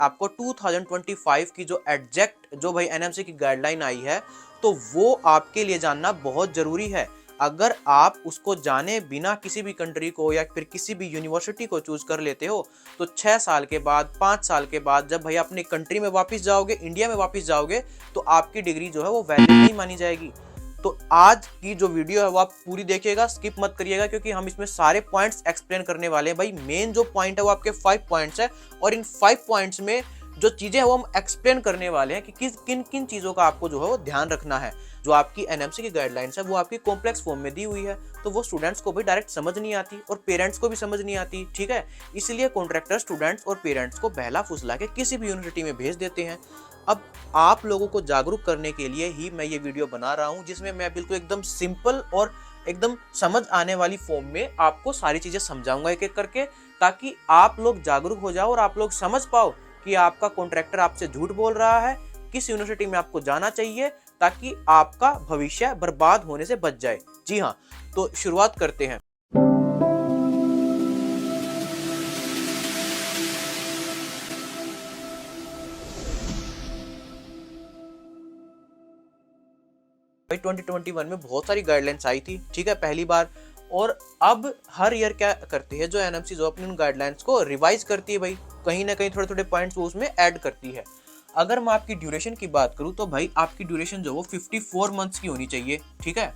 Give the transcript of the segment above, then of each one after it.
आपको 2025 की जो एग्जैक्ट जो भाई एनएमसी की गाइडलाइन आई है, तो वो आपके लिए जानना बहुत जरूरी है। अगर आप उसको जाने बिना किसी भी कंट्री को या फिर किसी भी यूनिवर्सिटी को चूज कर लेते हो, तो 6 साल के बाद, 5 साल के बाद जब भाई अपनी कंट्री में वापस जाओगे, इंडिया में वापस जाओगे, तो आपकी डिग्री जो है वो वैलिड नहीं मानी जाएगी। तो आज की जो वीडियो है वो आप पूरी देखिएगा, स्किप मत करिएगा, क्योंकि हम इसमें सारे पॉइंट्स एक्सप्लेन करने वाले हैं। भाई मेन जो पॉइंट है वो आपके 5 पॉइंट्स है, और इन 5 पॉइंट्स में जो चीजें हैं वो हम एक्सप्लेन करने वाले हैं कि किन किन चीजों का आपको जो है वो ध्यान रखना है। जो आपकी एनएमसी की गाइडलाइंस है वो आपकी कॉम्प्लेक्स फॉर्म में दी हुई है, तो वो स्टूडेंट्स को भी डायरेक्ट समझ नहीं आती और पेरेंट्स को भी समझ नहीं आती, ठीक है। इसलिए कॉन्ट्रैक्टर स्टूडेंट्स और पेरेंट्स को बहला फुसला के किसी भी यूनिवर्सिटी में भेज देते हैं। अब आप लोगों को जागरूक करने के लिए ही मैं ये वीडियो बना रहा हूँ, जिसमें मैं बिल्कुल एकदम सिंपल और एकदम समझ आने वाली फॉर्म में आपको सारी चीजें समझाऊंगा एक एक करके, ताकि आप लोग जागरूक हो जाओ और आप लोग समझ पाओ कि आपका कॉन्ट्रैक्टर आपसे झूठ बोल रहा है, किस यूनिवर्सिटी में आपको जाना चाहिए, ताकि आपका भविष्य बर्बाद होने से बच जाए। जी हाँ, तो शुरुआत करते हैं। भाई 2021 में बहुत सारी गाइडलाइंस आई थी, ठीक है, पहली बार। और अब हर ईयर क्या करती है जो एनएमसी जो अपनी उन गाइडलाइंस को रिवाइज करती है, भाई कहीं ना कहीं थोड़े थोड़े पॉइंट्स वो उसमें ऐड करती है। अगर मैं आपकी ड्यूरेशन की बात करूं तो भाई आपकी ड्यूरेशन जो वो 54 मंथ्स की होनी चाहिए, ठीक है।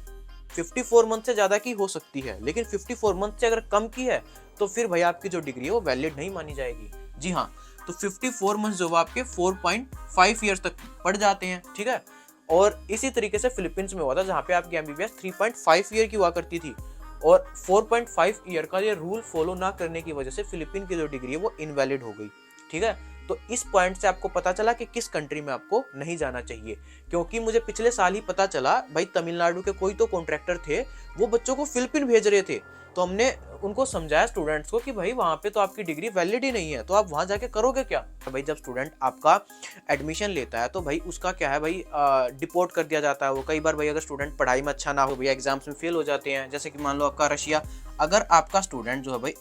54 मंथ से ज्यादा की हो सकती है, लेकिन 54 मंथ से अगर कम की है तो फिर भाई आपकी जो डिग्री है वो वैलिड नहीं मानी जाएगी। जी हाँ, तो 54 मंथ जो आपके 4.5 ईयर्स तक पड़ जाते हैं, ठीक है। और इसी तरीके से फिलीपींस में हुआ था, जहाँ पे आपकी एमबीबीएस 3.5 ईयर की हुआ करती थी, और 4.5 ईयर का ये रूल फॉलो ना करने की वजह से फिलीपीन की जो डिग्री है वो इनवैलिड हो गई, ठीक है। तो इस पॉइंट से आपको पता चला कि किस कंट्री में आपको नहीं जाना चाहिए, क्योंकि मुझे पिछले साल ही पता चला भाई तमिलनाडु के कोई तो कॉन्ट्रैक्टर थे, वो बच्चों को फिलीपीन भेज रहे थे। तो हमने उनको समझाया स्टूडेंट्स को कि भाई वहां पे तो आपकी डिग्री वैलिड ही नहीं है, तो आप वहां जाके करोगे क्या। तो भाई जब स्टूडेंट आपका एडमिशन लेता है तो भाई उसका क्या है भाई, डिपोर्ट कर दिया जाता है वो। कई बार भाई अगर स्टूडेंट पढ़ाई में अच्छा ना हो, भैया एग्जाम्स में फेल हो जाते हैं, जैसे कि मान लो आपका रशिया, अगर आपका स्टूडेंट जो है भाई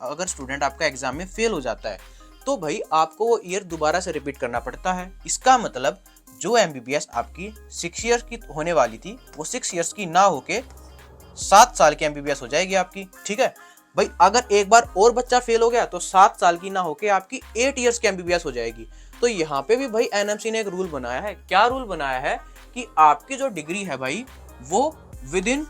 अगर स्टूडेंट आपका एग्जाम में फेल हो जाता है, तो भाई आपको वो ईयर दोबारा से रिपीट करना पड़ता है। इसका मतलब जो एमबीबीएस आपकी 6 ईयर्स की होने वाली थी, वो 6 ईयर्स की ना होके 7 साल की एमबीबीएस हो जाएगी आपकी, ठीक है। भाई अगर एक बार और बच्चा फेल हो गया तो 7 साल की ना होके आपकी 8 ईयर्स की एमबीबीएस हो जाएगी। तो यहाँ पे भी भाई एनएमसी ने एक रूल बनाया है। क्या रूल बनाया है कि आपकी जो डिग्री है भाई वो विद इन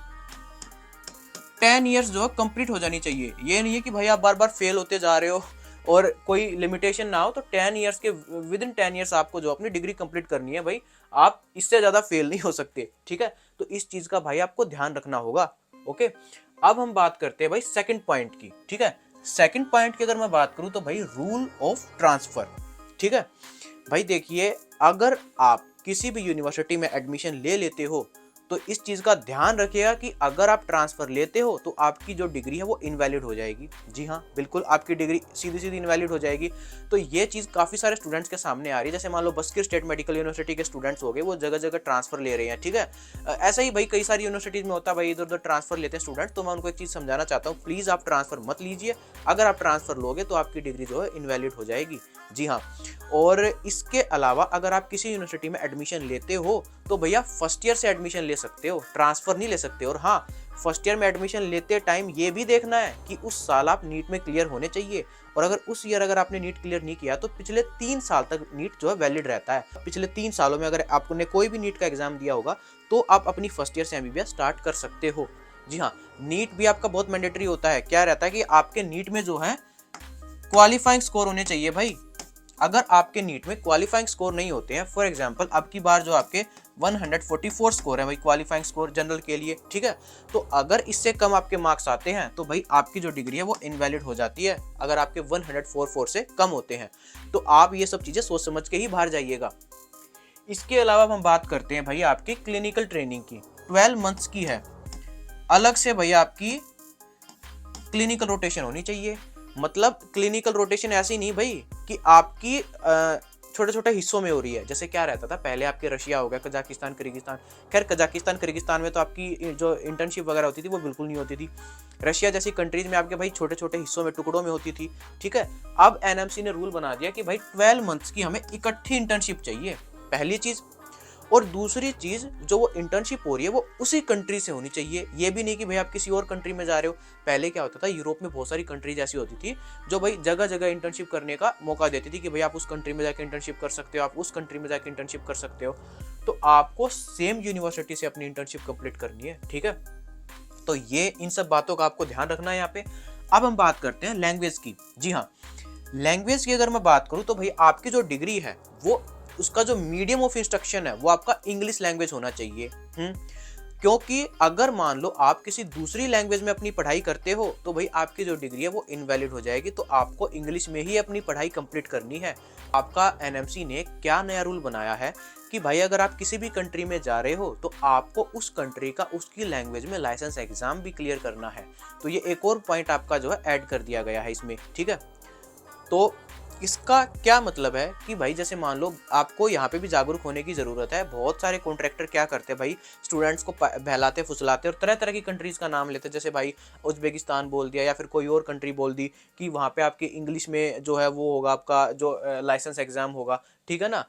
10 ईयर्स जो कंप्लीट हो जानी चाहिए। ये नहीं है कि भाई आप बार बार फेल होते जा रहे हो और कोई लिमिटेशन ना हो, तो 10 ईयर्स के विद इन 10 ईयर्स आपको जो अपनी डिग्री कंप्लीट करनी है भाई, आप इससे ज्यादा फेल नहीं हो सकते, ठीक है। तो इस चीज का भाई आपको ध्यान रखना होगा, ओके। अब हम बात करते हैं भाई सेकंड पॉइंट की, ठीक है। सेकंड पॉइंट की अगर मैं बात करूं तो भाई रूल ऑफ ट्रांसफर, ठीक है। भाई देखिए, अगर आप किसी भी यूनिवर्सिटी में एडमिशन ले लेते हो तो इस चीज का ध्यान रखिएगा कि अगर आप ट्रांसफर लेते हो तो आपकी जो डिग्री है वो इनवैलिड हो जाएगी। जी हाँ, बिल्कुल आपकी डिग्री सीधी सीधी इनवैलिड हो जाएगी। तो ये चीज काफी सारे स्टूडेंट्स के सामने आ रही है। जैसे मान लो बस्किर स्टेट मेडिकल यूनिवर्सिटी के स्टूडेंट्स हो गए, वो जगह जगह ट्रांसफर ले रहे हैं, ठीक है। ऐसा ही भाई कई सारी यूनिवर्सिटीज में होता है, भाई इधर उधर ट्रांसफर लेते हैं स्टूडेंट। तो मैं उनको एक चीज समझाना चाहता हूँ, प्लीज आप ट्रांसफर मत लीजिए। अगर आप ट्रांसफर लोगे तो आपकी डिग्री जो है इनवैलिड हो जाएगी। जी हाँ, और इसके अलावा अगर आप किसी यूनिवर्सिटी में एडमिशन लेते हो तो भैया फर्स्ट ईयर से एडमिशन ले सकते हो, ट्रांसफर नहीं ले सकते। और हाँ, फर्स्ट ईयर में एडमिशन लेते टाइम ये भी देखना है कि उस साल आप नीट में क्लियर होने चाहिए, और अगर उस ईयर अगर आपने नीट क्लियर नहीं किया तो पिछले 3 साल तक नीट जो है वैलिड रहता है। पिछले 3 सालों में अगर आपने कोई भी नीट का एग्जाम दिया होगा तो आप अपनी फर्स्ट ईयर से एमबीबीएस स्टार्ट कर सकते हो। जी हाँ, नीट भी आपका बहुत मैंडेटरी होता है। क्या रहता है कि आपके नीट में जो है क्वालिफाइंग स्कोर होने चाहिए भाई। अगर आपके नीट में क्वालिफाइंग स्कोर नहीं होते हैं, फॉर एग्जांपल अब की बार जो आपके 144 स्कोर है भाई क्वालिफाइंग स्कोर जनरल के लिए, ठीक है, तो अगर इससे कम आपके मार्क्स आते हैं तो भाई आपकी जो डिग्री है वो इनवैलिड हो जाती है, अगर आपके 144 से कम होते हैं। तो आप ये सब चीजें सोच समझ के ही बाहर जाइएगा। इसके अलावा हम बात करते हैं भाई आपकी क्लिनिकल ट्रेनिंग की। 12 मंथ्स की है, अलग से भैया आपकी क्लिनिकल रोटेशन होनी चाहिए। मतलब क्लिनिकल रोटेशन ऐसी नहीं भाई कि आपकी छोटे छोटे हिस्सों में हो रही है। जैसे क्या रहता था पहले, आपके रशिया हो गया, कजाकिस्तान, किर्गिस्तान, खैर कजाकिस्तान किर्गिस्तान में तो आपकी जो इंटर्नशिप वगैरह होती थी वो बिल्कुल नहीं होती थी। रशिया जैसी कंट्रीज में आपके भाई छोटे छोटे हिस्सों में, टुकड़ों में होती थी, ठीक है। अब एनएमसी ने रूल बना दिया कि भाई 12 मंथ्स की हमें इकट्ठी इंटर्नशिप चाहिए, पहली चीज। और दूसरी चीज, जो वो इंटर्नशिप हो रही है वो उसी कंट्री से होनी चाहिए। ये भी नहीं कि भाई आप किसी और कंट्री में जा रहे हो। पहले क्या होता था, यूरोप में बहुत सारी कंट्रीज ऐसी होती थी जो भाई जगह जगह इंटर्नशिप करने का मौका देती थी कि भाई आप उस कंट्री में जाकर इंटर्नशिप कर सकते हो, आप उस कंट्री में जाकर इंटर्नशिप कर सकते हो। तो आपको सेम यूनिवर्सिटी से अपनी इंटर्नशिप कंप्लीट करनी है, ठीक है। तो ये इन सब बातों का आपको ध्यान रखना है यहाँ पे। अब हम बात करते हैं लैंग्वेज की। जी हाँ, लैंग्वेज की अगर मैं बात करूँ तो भाई आपकी जो डिग्री है वो, उसका जो मीडियम ऑफ इंस्ट्रक्शन है वो आपका इंग्लिश लैंग्वेज होना चाहिए। क्योंकि अगर मान लो आप किसी दूसरी लैंग्वेज में अपनी पढ़ाई करते हो तो भाई आपकी जो डिग्री है वो इनवैलिड हो जाएगी। तो आपको इंग्लिश में ही अपनी पढ़ाई कंप्लीट करनी है। आपका एनएमसी ने क्या नया रूल बनाया है कि भाई अगर आप किसी भी कंट्री में जा रहे हो तो आपको उस कंट्री का उसकी लैंग्वेज में लाइसेंस एग्जाम भी क्लियर करना है। तो ये एक और पॉइंट आपका जो है ऐड कर दिया गया है इसमें, ठीक है। तो इसका क्या मतलब है कि भाई जैसे मान लो आपको यहाँ पे भी जागरूक होने की जरूरत है। बहुत सारे कॉन्ट्रैक्टर क्या करते हैं भाई, स्टूडेंट्स को बहलाते फुसलाते और तरह तरह की कंट्रीज का नाम लेते हैं। जैसे भाई उज्बेकिस्तान बोल दिया या फिर कोई और कंट्री बोल दी कि वहाँ पे आपके इंग्लिश में जो है वो होगा, आपका जो लाइसेंस एग्जाम होगा, ठीक है ना।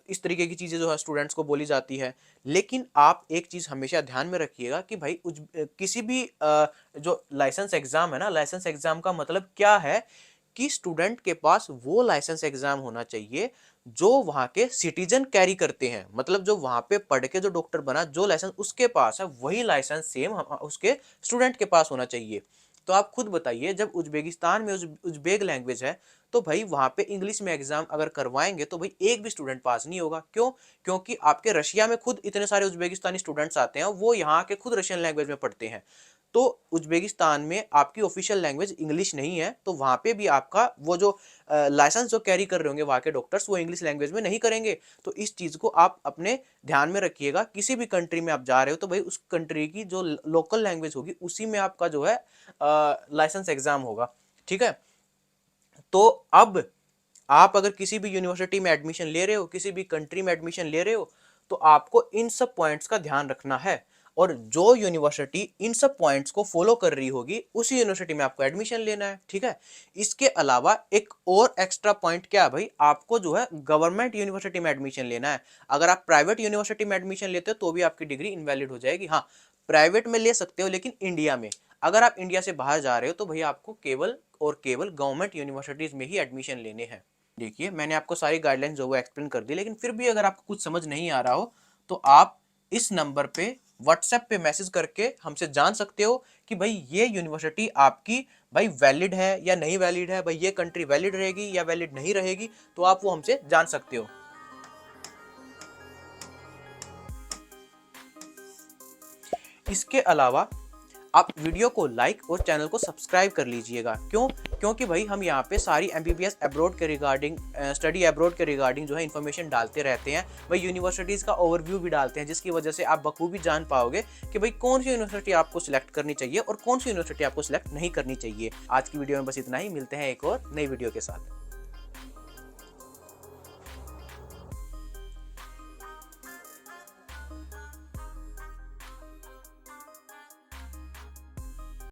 इस तरीके की चीज़ें जो है स्टूडेंट्स को बोली जाती है। लेकिन आप एक चीज़ हमेशा ध्यान में रखिएगा कि भाई किसी भी जो लाइसेंस एग्जाम है ना, लाइसेंस एग्जाम का मतलब क्या है कि स्टूडेंट के पास वो लाइसेंस एग्जाम होना चाहिए जो वहां के सिटीजन कैरी करते हैं। मतलब जो वहां पे पढ़ के जो डॉक्टर बना, जो लाइसेंस उसके पास है वही लाइसेंस सेम उसके स्टूडेंट के पास होना चाहिए। तो आप खुद बताइए, जब उज्बेकिस्तान में उज्बेक लैंग्वेज है तो भाई वहां पे इंग्लिश में एग्जाम अगर करवाएंगे तो भाई एक भी स्टूडेंट पास नहीं होगा। क्यों? क्योंकि आपके रशिया में खुद इतने सारे उज्बेकिस्तानी स्टूडेंट्स आते हैं, वो यहाँ के खुद रशियन लैंग्वेज में पढ़ते हैं। तो उज्बेकिस्तान में आपकी ऑफिशियल लैंग्वेज इंग्लिश नहीं है, तो वहां पे भी आपका वो जो लाइसेंस जो कैरी कर रहे होंगे वहां के डॉक्टर्स, वो इंग्लिश लैंग्वेज में नहीं करेंगे। तो इस चीज को आप अपने ध्यान में रखिएगा। किसी भी कंट्री में आप जा रहे हो तो भाई उस कंट्री की जो लोकल लैंग्वेज होगी उसी में आपका जो है लाइसेंस एग्जाम होगा, ठीक है। तो अब आप अगर किसी भी यूनिवर्सिटी में एडमिशन ले रहे हो, किसी भी कंट्री में एडमिशन ले रहे हो, तो आपको इन सब पॉइंट्स का ध्यान रखना है। और जो यूनिवर्सिटी इन सब पॉइंट्स को फॉलो कर रही होगी उसी यूनिवर्सिटी में आपको एडमिशन लेना है, ठीक है। इसके अलावा एक और एक्स्ट्रा पॉइंट क्या है भाई, आपको जो है गवर्नमेंट यूनिवर्सिटी में एडमिशन लेना है। अगर आप प्राइवेट यूनिवर्सिटी में एडमिशन लेते हो तो भी आपकी डिग्री इनवैलिड हो जाएगी। हाँ, प्राइवेट में ले सकते हो लेकिन इंडिया में। अगर आप इंडिया से बाहर जा रहे हो तो भाई आपको केवल और केवल गवर्नमेंट यूनिवर्सिटीज में ही एडमिशन लेने हैं। देखिए, मैंने आपको सारी गाइडलाइंस जो वो एक्सप्लेन कर दी, लेकिन फिर भी अगर आपको कुछ समझ नहीं आ रहा हो तो आप इस नंबर पे व्हाट्सएप पे मैसेज करके हमसे जान सकते हो कि भाई ये यूनिवर्सिटी आपकी भाई वैलिड है या नहीं वैलिड है, भाई ये कंट्री वैलिड रहेगी या वैलिड नहीं रहेगी। तो आप वो हमसे जान सकते हो। इसके अलावा आप वीडियो को लाइक और चैनल को सब्सक्राइब कर लीजिएगा। क्यों? क्योंकि भाई हम यहाँ पे सारी एमबीबीएस अब्रॉड के रिगार्डिंग, स्टडी अब्रॉड के रिगार्डिंग जो है इन्फॉर्मेशन डालते रहते हैं। भाई यूनिवर्सिटीज़ का ओवरव्यू भी डालते हैं, जिसकी वजह से आप बखूबी जान पाओगे कि भाई कौन सी यूनिवर्सिटी आपको सिलेक्ट करनी चाहिए और कौन सी यूनिवर्सिटी आपको सिलेक्ट नहीं करनी चाहिए। आज की वीडियो में बस इतना ही, मिलते हैं एक और नई वीडियो के साथ।